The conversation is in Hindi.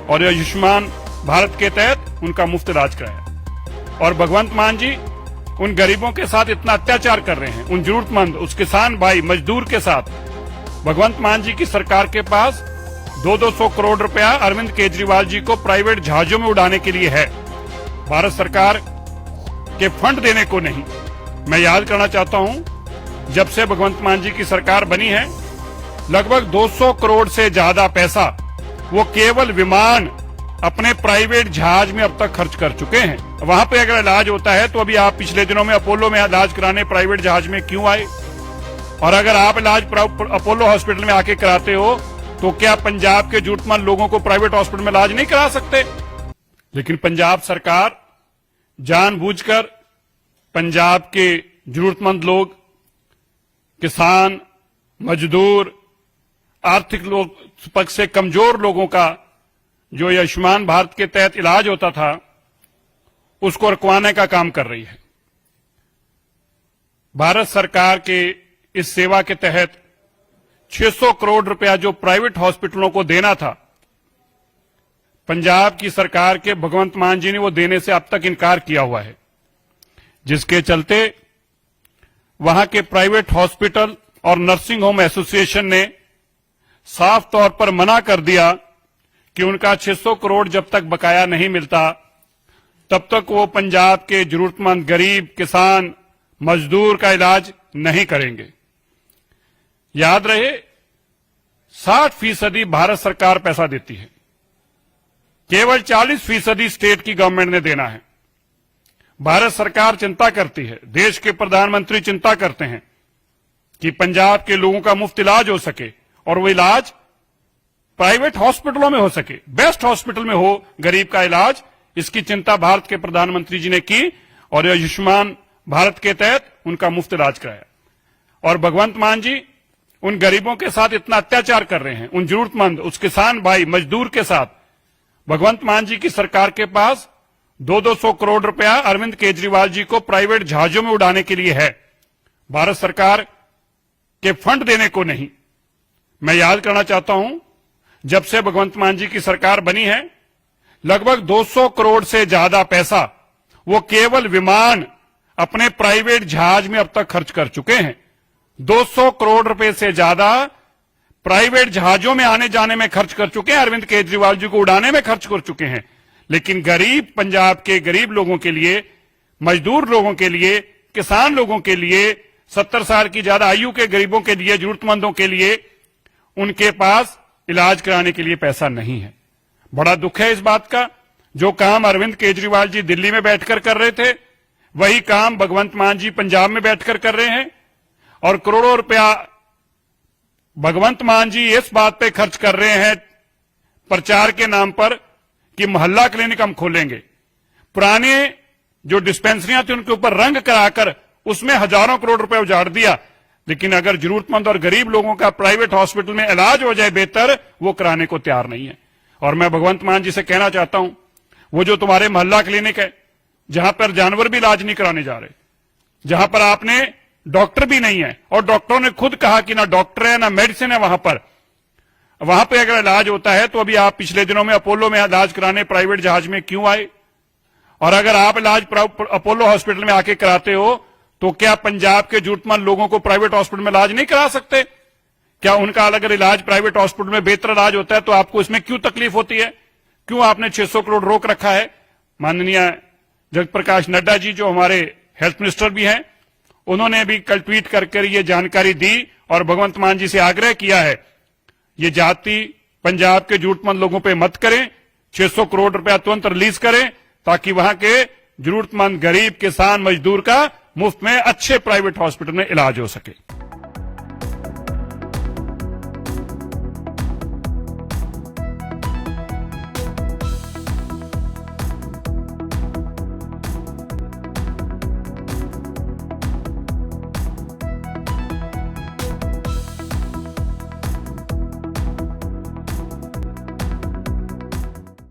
और आयुष्मान भारत के तहत उनका मुफ्त इलाज कराया। और भगवंत मान जी उन गरीबों के साथ इतना अत्याचार कर रहे हैं, उन जरूरतमंद, उस किसान भाई मजदूर के साथ। भगवंत मान जी की सरकार के पास 200 करोड़ रुपया अरविंद केजरीवाल जी को प्राइवेट जहाजों में उड़ाने के लिए है, भारत सरकार के फंड देने को नहीं। मैं याद करना चाहता हूं, जब से भगवंत मान जी की सरकार बनी है लगभग 200 करोड़ से ज्यादा पैसा वो केवल विमान अपने प्राइवेट जहाज में अब तक खर्च कर चुके हैं। वहां पे अगर इलाज होता है तो अभी आप पिछले दिनों में अपोलो में इलाज कराने प्राइवेट जहाज में क्यों आए? और अगर आप इलाज अपोलो हॉस्पिटल में आके कराते हो तो क्या पंजाब के जरूरतमंद लोगों को प्राइवेट हॉस्पिटल में इलाज नहीं करा सकते? लेकिन पंजाब सरकार जानबूझकर पंजाब के जरूरतमंद लोग, किसान, मजदूर, आर्थिक लोग पक्ष से कमजोर लोगों का जो आयुष्मान भारत के तहत इलाज होता था उसको रुकवाने का काम कर रही है। भारत सरकार के इस सेवा के तहत 600 करोड़ रुपया जो प्राइवेट हॉस्पिटलों को देना था, पंजाब की सरकार के भगवंत मान जी ने वो देने से अब तक इनकार किया हुआ है, जिसके चलते वहां के प्राइवेट हॉस्पिटल और नर्सिंग होम एसोसिएशन ने साफ तौर पर मना कर दिया कि उनका 600 करोड़ जब तक बकाया नहीं मिलता तब तक वो पंजाब के जरूरतमंद गरीब, किसान, मजदूर का इलाज नहीं करेंगे। याद रहे 60% भारत सरकार पैसा देती है, केवल 40% स्टेट की गवर्नमेंट ने देना है। भारत सरकार चिंता करती है, देश के प्रधानमंत्री चिंता करते हैं कि पंजाब के लोगों का मुफ्त इलाज हो सके और वो इलाज प्राइवेट हॉस्पिटलों में हो सके, बेस्ट हॉस्पिटल में हो गरीब का इलाज। इसकी चिंता भारत के प्रधानमंत्री जी ने की और आयुष्मान भारत के तहत उनका मुफ्त इलाज कराया। और भगवंत मान जी उन गरीबों के साथ इतना अत्याचार कर रहे हैं, उन जरूरतमंद, उस किसान भाई मजदूर के साथ। भगवंत मान जी की सरकार के पास 200 करोड़ रुपया अरविंद केजरीवाल जी को प्राइवेट जहाजों में उड़ाने के लिए है, भारत सरकार के फंड देने को नहीं। मैं याद करना चाहता हूं, जब से भगवंत मान जी की सरकार बनी है लगभग 200 करोड़ से ज्यादा पैसा वो केवल विमान अपने प्राइवेट जहाज में अब तक खर्च कर चुके हैं। 200 करोड़ रुपए से ज्यादा प्राइवेट जहाजों में आने जाने में खर्च कर चुके हैं, अरविंद केजरीवाल जी को उड़ाने में खर्च कर चुके हैं। लेकिन गरीब, पंजाब के गरीब लोगों के लिए, मजदूर लोगों के लिए, किसान लोगों के लिए, 70 साल की ज्यादा आयु के गरीबों के लिए, जरूरतमंदों के लिए उनके पास इलाज कराने के लिए पैसा नहीं है। बड़ा दुख है इस बात का। जो काम अरविंद केजरीवाल जी दिल्ली में बैठकर कर रहे थे वही काम भगवंत मान जी पंजाब में बैठकर कर रहे हैं। और करोड़ों रुपया भगवंत मान जी इस बात पे खर्च कर रहे हैं प्रचार के नाम पर कि मोहल्ला क्लिनिक हम खोलेंगे। पुराने जो डिस्पेंसरियां थी उनके ऊपर रंग कराकर उसमें हजारों करोड़ रुपए उजाड़ दिया। लेकिन अगर जरूरतमंद और गरीब लोगों का प्राइवेट हॉस्पिटल में इलाज हो जाए बेहतर, वो कराने को तैयार नहीं है। और मैं भगवंत मान जी से कहना चाहता हूं, वो जो तुम्हारे मोहल्ला क्लिनिक है जहां पर जानवर भी इलाज नहीं कराने जा रहे, जहां पर आपने डॉक्टर भी नहीं है और डॉक्टरों ने खुद कहा कि ना डॉक्टर है ना मेडिसिन है वहां पे अगर इलाज होता है तो अभी आप पिछले दिनों में अपोलो में इलाज कराने प्राइवेट जहाज में क्यों आए? और अगर आप इलाज अपोलो हॉस्पिटल में आके कराते हो तो क्या पंजाब के जरूरतमंद लोगों को प्राइवेट हॉस्पिटल में इलाज नहीं करा सकते? क्या उनका अगर इलाज प्राइवेट हॉस्पिटल में बेहतर इलाज होता है तो आपको इसमें क्यों तकलीफ होती है? क्यों आपने 600 करोड़ रोक रखा है? माननीय जगत प्रकाश नड्डा जी जो हमारे हेल्थ मिनिस्टर भी हैं, उन्होंने भी कल ट्वीट करके ये जानकारी दी और भगवंत मान जी से आग्रह किया है ये जाति पंजाब के जरूरतमंद लोगों पे मत करें, 600 करोड़ रुपया तुरंत रिलीज करें ताकि वहां के जरूरतमंद गरीब, किसान, मजदूर का मुफ्त में अच्छे प्राइवेट हॉस्पिटल में इलाज हो सके।